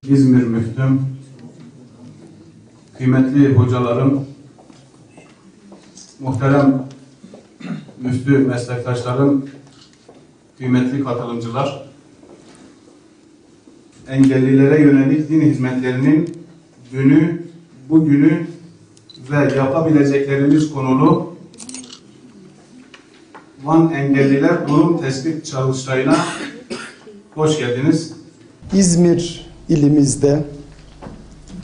İzmir Müftüm, kıymetli hocalarım, muhterem müftü meslektaşlarım, kıymetli katılımcılar, engellilere yönelik din hizmetlerinin dünü, bugünü ve yapabileceklerimiz konulu Van Engelliler Durum Tespit Çalıştayı'na hoş geldiniz. İzmir ilimizde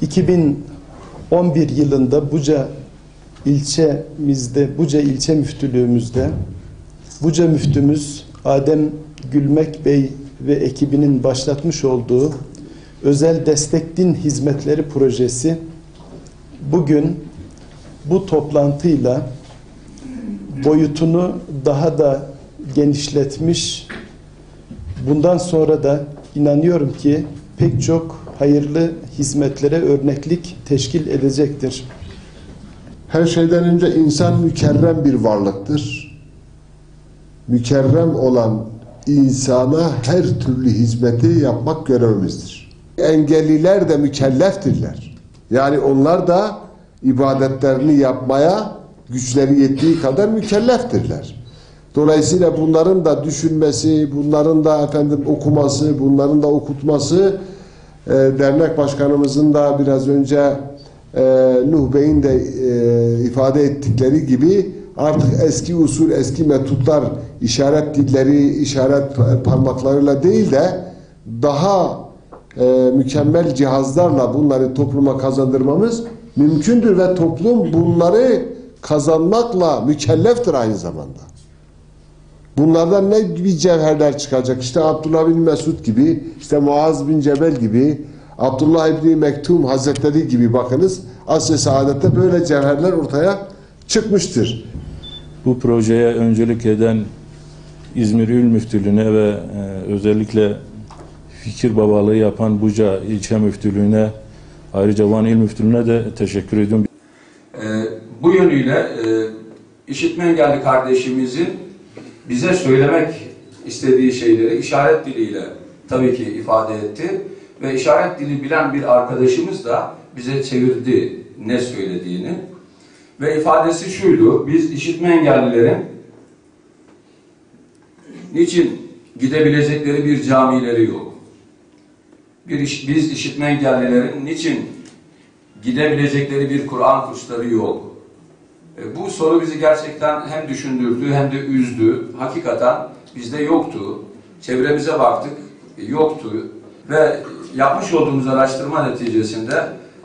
2011 yılında Buca ilçe müftülüğümüzde Buca müftümüz Adem Gülmek Bey ve ekibinin başlatmış olduğu Özel Destek Din Hizmetleri projesi bugün bu toplantıyla boyutunu daha da genişletmiş, bundan sonra da inanıyorum ki pek çok hayırlı hizmetlere örneklik teşkil edecektir. Her şeyden önce insan mükerrem bir varlıktır. Mükerrem olan insana her türlü hizmeti yapmak görevimizdir. Engelliler de mükelleftirler. Yani onlar da ibadetlerini yapmaya güçleri yettiği kadar mükelleftirler. Dolayısıyla bunların da düşünmesi, bunların da okuması, bunların da okutması, dernek başkanımızın da biraz önce Nuh Bey'in de ifade ettikleri gibi artık eski usul, eski metotlar, işaret dilleri, işaret parmaklarıyla değil de daha mükemmel cihazlarla bunları topluma kazandırmamız mümkündür ve toplum bunları kazanmakla mükelleftir aynı zamanda. Bunlardan ne gibi cevherler çıkacak? İşte Abdullah bin Mesud gibi, işte Muaz bin Cebel gibi, Abdullah İbni Mektum Hazretleri gibi bakınız asr-ı saadette böyle cevherler ortaya çıkmıştır. Bu projeye öncülük eden İzmir İl Müftülüğüne ve özellikle fikir babalığı yapan Buca ilçe müftülüğüne, ayrıca Van İl Müftülüğüne de teşekkür ediyorum. Bu yönüyle işitme engelli kardeşimizin bize söylemek istediği şeyleri işaret diliyle tabii ki ifade etti ve işaret dili bilen bir arkadaşımız da bize çevirdi ne söylediğini ve ifadesi şuydu: biz işitme engellilerin niçin gidebilecekleri bir camileri yok? Biz işitme engellilerin niçin gidebilecekleri bir Kur'an kursları yok? Bu soru bizi gerçekten hem düşündürdü hem de üzdü. Hakikaten bizde yoktu. Çevremize baktık, yoktu. Ve yapmış olduğumuz araştırma neticesinde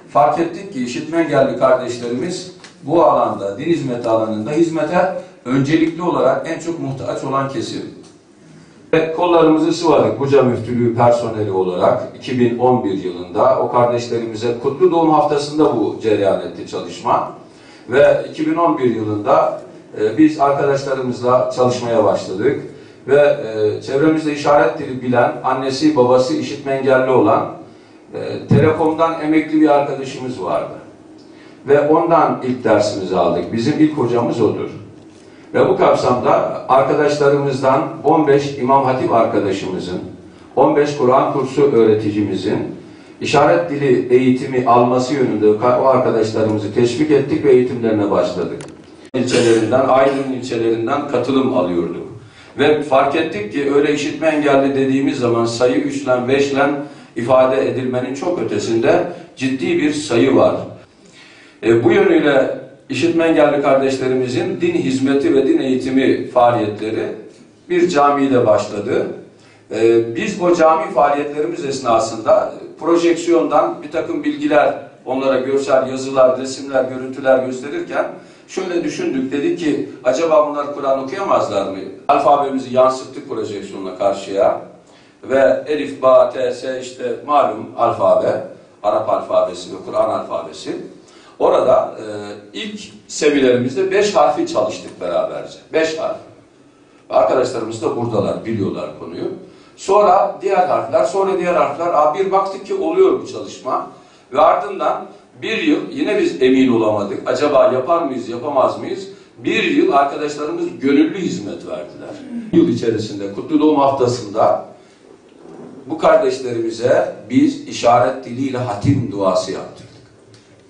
fark ettik ki işitme engelli kardeşlerimiz bu alanda, din hizmeti alanında hizmete öncelikli olarak en çok muhtaç olan kesim. Ve kollarımızı sıvadık Buca Müftülüğü personeli olarak 2011 yılında o kardeşlerimize Kutlu Doğum Haftası'nda bu cereyan etti çalışma. Ve 2011 yılında biz arkadaşlarımızla çalışmaya başladık ve çevremizde işaret dili bilen, annesi babası işitme engelli olan Telekom'dan emekli bir arkadaşımız vardı. Ve ondan ilk dersimizi aldık. Bizim ilk hocamız odur. Ve bu kapsamda arkadaşlarımızdan 15 İmam Hatip arkadaşımızın, 15 Kur'an kursu öğreticimizin işaret dili eğitimi alması yönünde o arkadaşlarımızı teşvik ettik ve eğitimlerine başladık. Aydın ilçelerinden katılım alıyorduk. Ve fark ettik ki öyle işitme engelli dediğimiz zaman sayı 3 ile 5 ile ifade edilmenin çok ötesinde ciddi bir sayı var. Bu yönüyle işitme engelli kardeşlerimizin din hizmeti ve din eğitimi faaliyetleri bir camide başladı. Biz o cami faaliyetlerimiz esnasında projeksiyondan bir takım bilgiler, onlara görsel yazılar, resimler, görüntüler gösterirken şöyle düşündük, dedik ki acaba bunlar Kur'an okuyamazlar mı? Alfabemizi yansıttık projeksiyonla karşıya ve elif, ba, t, s işte malum alfabe, Arap alfabesi ve Kur'an alfabesi. Orada ilk seminerimizde 5 harfi çalıştık beraberce. 5 harf. Arkadaşlarımız da buradalar, biliyorlar konuyu. Sonra diğer harfler, sonra diğer harfler. Bir baktık ki oluyor bu çalışma. Ve ardından bir yıl yine biz emin olamadık. Acaba yapar mıyız, yapamaz mıyız? Bir yıl arkadaşlarımız gönüllü hizmet verdiler. Yıl içerisinde Kutlu Doğum Haftası'nda bu kardeşlerimize biz işaret diliyle hatim duası yaptık.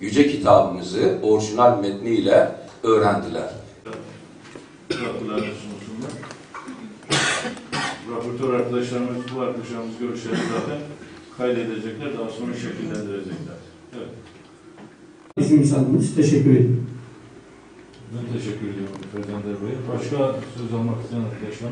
Yüce kitabımızı orijinal metniyle öğrendiler. Raportör arkadaşlarımız, bu arkadaşlarımız görüşleri zaten kaydedecekler, daha sonra şekillendirecekler. Evet. Bizim insanımız teşekkür ediyorum. Ben teşekkür ediyorum Ferdander Bey. Başka söz almak isteyen arkadaşlar?